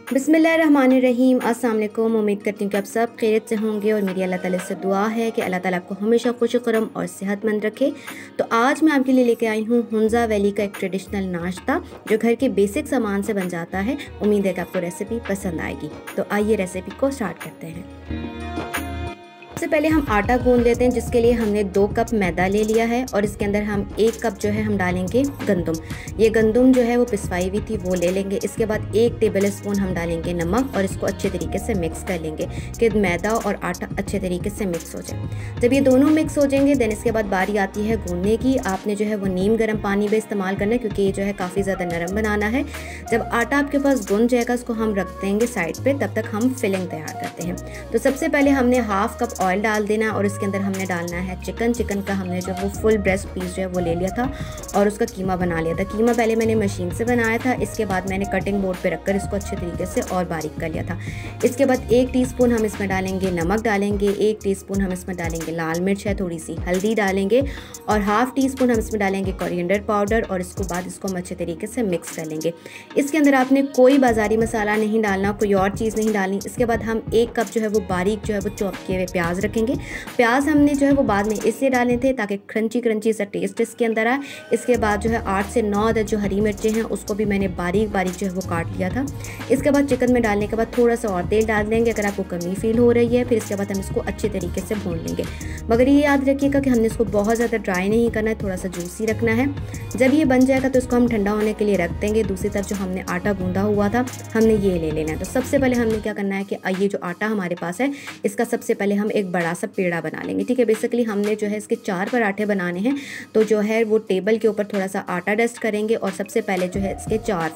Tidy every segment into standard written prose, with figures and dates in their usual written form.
बिस्मिल्लाहिर्रहमानिर्रहीम। अस्सलाम वालेकुम। उम्मीद करती हूँ कि आप सब खैरियत से होंगे और मेरी अल्लाह ताला से दुआ है कि अल्लाह ताला आपको हमेशा खुश करम और सेहतमंद रखे। तो आज मैं आपके लिए लेके आई हूँ हुंजा वैली का एक ट्रेडिशनल नाश्ता जो घर के बेसिक सामान से बन जाता है। उम्मीद है कि आपको रेसिपी पसंद आएगी। तो आइए रेसिपी को स्टार्ट करते हैं। सबसे पहले हम आटा गूंद लेते हैं, जिसके लिए हमने 2 कप मैदा ले लिया है और इसके अंदर हम 1 कप जो है हम डालेंगे गंदम। ये गंदम जो है वो पिसवाई हुई थी, वो ले लेंगे। इसके बाद 1 टेबल स्पून हम डालेंगे नमक और इसको अच्छे तरीके से मिक्स कर लेंगे कि मैदा और आटा अच्छे तरीके से मिक्स हो जाए। जब ये दोनों मिक्स हो जाएंगे देन इसके बाद बारी आती है गूंदने की। आपने जो है वो नीम गर्म पानी में इस्तेमाल करना है क्योंकि ये जो है काफ़ी ज़्यादा नरम बनाना है। जब आटा आपके पास गूंद जाएगा इसको हम रख देंगे साइड पर, तब तक हम फिलिंग तैयार करते हैं। तो सबसे पहले हमने 1/2 कप ऑयल डाल देना और इसके अंदर हमने डालना है चिकन का हमने जो वो फुल ब्रेस्ट पीस जो है वो ले लिया था और उसका कीमा बना लिया था। कीमा पहले मैंने मशीन से बनाया था, इसके बाद मैंने कटिंग बोर्ड पे रखकर इसको अच्छे तरीके से और बारीक कर लिया था। इसके बाद 1 टीस्पून हम इसमें डालेंगे नमक डालेंगे, 1 टीस्पून हम इसमें डालेंगे लाल मिर्च है, थोड़ी सी हल्दी डालेंगे और 1/2 टीस्पून हम इसमें डालेंगे कोरिएंडर पाउडर और इसको बाद इसको हम अच्छे तरीके से मिक्स कर लेंगे। इसके अंदर आपने कोई बाज़ारी मसाला नहीं डालना, कोई और चीज़ नहीं डालनी। इसके बाद हम 1 कप जो है वो बारीक जो है वो चॉप किए हुए प्याज रखेंगे। प्याज हमने जो है वो बाद में इसलिए डाले थे ताकि क्रंची सा टेस्ट इसके अंदर आए। इसके बाद जो है 8 से 9 अदद जो हरी मिर्चें हैं उसको भी मैंने बारीक जो है वो काट लिया था। इसके बाद चिकन में डालने के बाद थोड़ा सा और तेल डाल देंगे अगर आपको कमी फील हो रही है। फिर इसके बाद हम इसको अच्छे तरीके से भून लेंगे, मगर ये याद रखिएगा कि हमने इसको बहुत ज़्यादा ड्राई नहीं करना है, थोड़ा सा जूसी रखना है। जब ये बन जाएगा तो इसको हम ठंडा होने के लिए रख देंगे। दूसरी तरफ जो हमने आटा गूंदा हुआ था हमने ये ले लेना है। तो सबसे पहले हमने क्या करना है कि ये जो आटा हमारे पास है इसका सबसे पहले हम एक बड़ा सा पेड़ा बना लेंगे। ठीक है, बेसिकली हमने जो है इसके 4 पराठे बनाने हैं। तो जो है वो टेबल के ऊपर थोड़ा सा आटा डस्ट करेंगे और सबसे पहले जो है इसके 4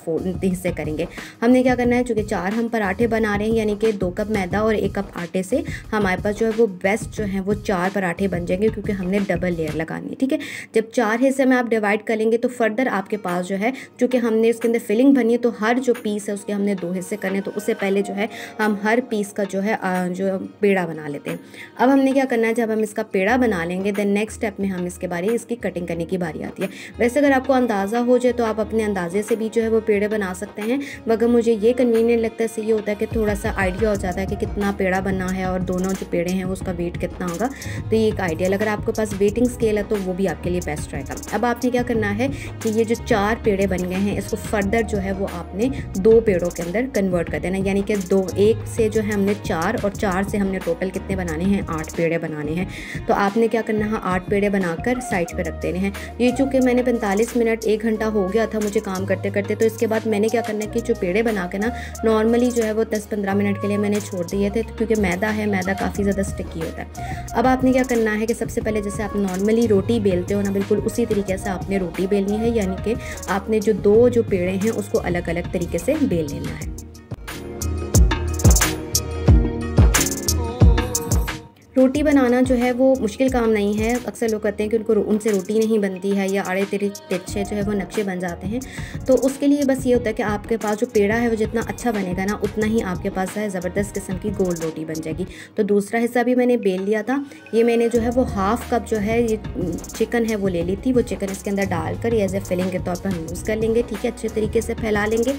हिस्से करेंगे। हमने क्या करना है, चूँकि 4 हम पराठे बना रहे हैं यानी कि 2 कप मैदा और 1 कप आटे से हमारे पास जो है वो बेस्ट जो है वो 4 पराठे बन जाएंगे क्योंकि हमने डबल लेयर लगानी है। ठीक है, जब 4 हिस्से में आप डिवाइड कर लेंगे तो फर्दर आपके पास जो है चूँकि हमने इसके अंदर फिलिंग भरनी है तो हर जो पीस है उसके हमने 2 हिस्से करने, तो उससे पहले जो है हम हर पीस का जो है जो पेड़ा बना लेते हैं। अब हमने क्या करना है, जब हम इसका पेड़ा बना लेंगे देन नेक्स्ट स्टेप में हम इसकी कटिंग करने की बारी आती है। वैसे अगर आपको अंदाज़ा हो जाए तो आप अपने अंदाजे से भी जो है वो पेड़े बना सकते हैं, मगर मुझे ये कन्वीनियंट लगता है। सही होता है कि थोड़ा सा आइडिया हो जाता है कि कितना पेड़ा बनना है और दोनों जो पेड़े हैं उसका वेट कितना होगा। तो ये एक आइडिया, अगर आपके पास वेटिंग स्केल है तो वो भी आपके लिए बेस्ट रहेगा। अब आपने क्या करना है कि ये जो 4 पेड़े बन गए हैं इसको फर्दर जो है वो आपने 2 पेड़ों के अंदर कन्वर्ट कर देना, यानी कि 1 से जो है हमने 4 और 4 से हमने टोटल कितने बनाने हैं, 8 पेड़े बनाने हैं। तो आपने क्या करना है, 8 पेड़े बनाकर साइड पे रख देने हैं। ये चूँकि मैंने 45 मिनट 1 घंटा हो गया था मुझे काम करते करते, तो इसके बाद मैंने क्या करना है कि जो पेड़े बना के ना नॉर्मली जो है वो 10-15 मिनट के लिए मैंने छोड़ दिए थे क्योंकि मैदा है, मैदा काफ़ी ज़्यादा स्टिकी होता है। अब आपने क्या करना है कि सबसे पहले जैसे आप नॉर्मली रोटी बेलते हो ना, बिल्कुल उसी तरीके से आपने रोटी बेलनी है, यानी कि आपने जो 2 जो पेड़े हैं उसको अलग अलग तरीके से बेल लेना है। रोटी बनाना जो है वो मुश्किल काम नहीं है। अक्सर लोग कहते हैं कि उनसे रोटी नहीं बनती है या आड़े तिरछे जो है वो नक्शे बन जाते हैं। तो उसके लिए बस ये होता है कि आपके पास जो पेड़ा है वो जितना अच्छा बनेगा ना उतना ही आपके पास है ज़बरदस्त किस्म की गोल रोटी बन जाएगी। तो दूसरा हिस्सा भी मैंने बेल लिया था। ये मैंने जो है वो 1/2 कप जो है ये चिकन है वो ले ली थी। वो चिकन इसके अंदर डालकर एज ए फिलिंग के तौर पर हम यूज़ कर लेंगे। ठीक है, अच्छे तरीके से फैला लेंगे।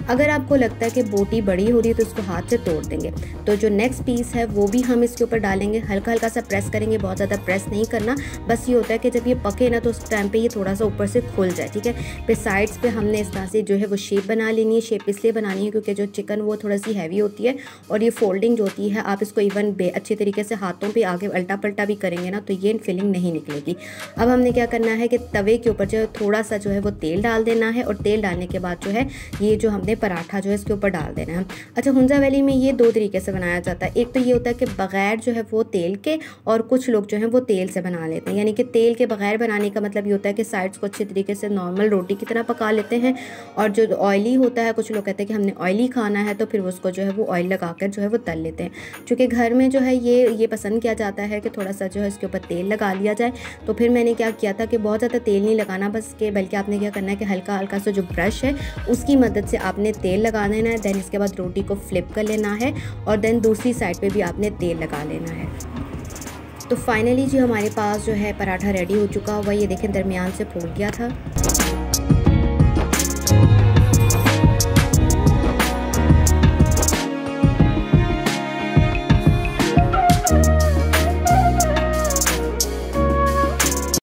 अगर आपको लगता है कि बोटी बड़ी हो रही है तो उसको हाथ से तोड़ देंगे। तो जो नेक्स्ट पीस है वो भी हम इसके ऊपर डालेंगे, हल्का हल्का सा प्रेस करेंगे, बहुत ज़्यादा प्रेस नहीं करना। बस ये होता है कि जब ये पके ना तो उस टाइम पे ये थोड़ा सा ऊपर से खुल जाए। ठीक है, फिर साइड्स पे हमने इस तरह से जो है वो शेप बना लेनी है। शेप इसलिए बनानी है क्योंकि जो चिकन वो थोड़ी सी हैवी होती है और ये फोल्डिंग जो होती है आप इसको इवन अच्छे तरीके से हाथों पे आगे अल्टा पल्टा भी करेंगे ना तो ये फिलिंग नहीं निकलेगी। अब हमने क्या करना है कि तवे के ऊपर जो है थोड़ा सा जो है वो तेल डाल देना है और तेल डालने के बाद जो है ये जो हमने पराठा जो है इसके ऊपर डाल देना है। अच्छा, हुंजा वैली में ये 2 तरीके से बनाया जाता है। एक तो ये होता है कि बगैर जो है वो तेल के, और कुछ लोग जो हैं वो तेल से बना लेते हैं। यानी कि तेल के बगैर बनाने का मतलब ये होता है कि साइड्स को अच्छे तरीके से नॉर्मल रोटी की तरह पका लेते हैं, और जो ऑयली होता है कुछ लोग कहते हैं कि हमने ऑयली खाना है तो फिर उसको जो है वो ऑयल लगाकर जो है वो तल लेते हैं। चूँकि घर में जो है ये पसंद किया जाता है कि थोड़ा सा जो है इसके ऊपर तेल लगा लिया जाए। तो फिर मैंने क्या किया था कि बहुत ज़्यादा तेल नहीं लगाना बस के, बल्कि आपने क्या करना है कि हल्का हल्का सा जो ब्रश है उसकी मदद से आपने तेल लगा देना है। देन इसके बाद रोटी को फ्लिप कर लेना है और देन दूसरी साइड पे भी आपने तेल लगा लेना है। तो फाइनली जो हमारे पास जो है पराठा रेडी हो चुका हुआ, ये देखें दरमियान से फूल गया था।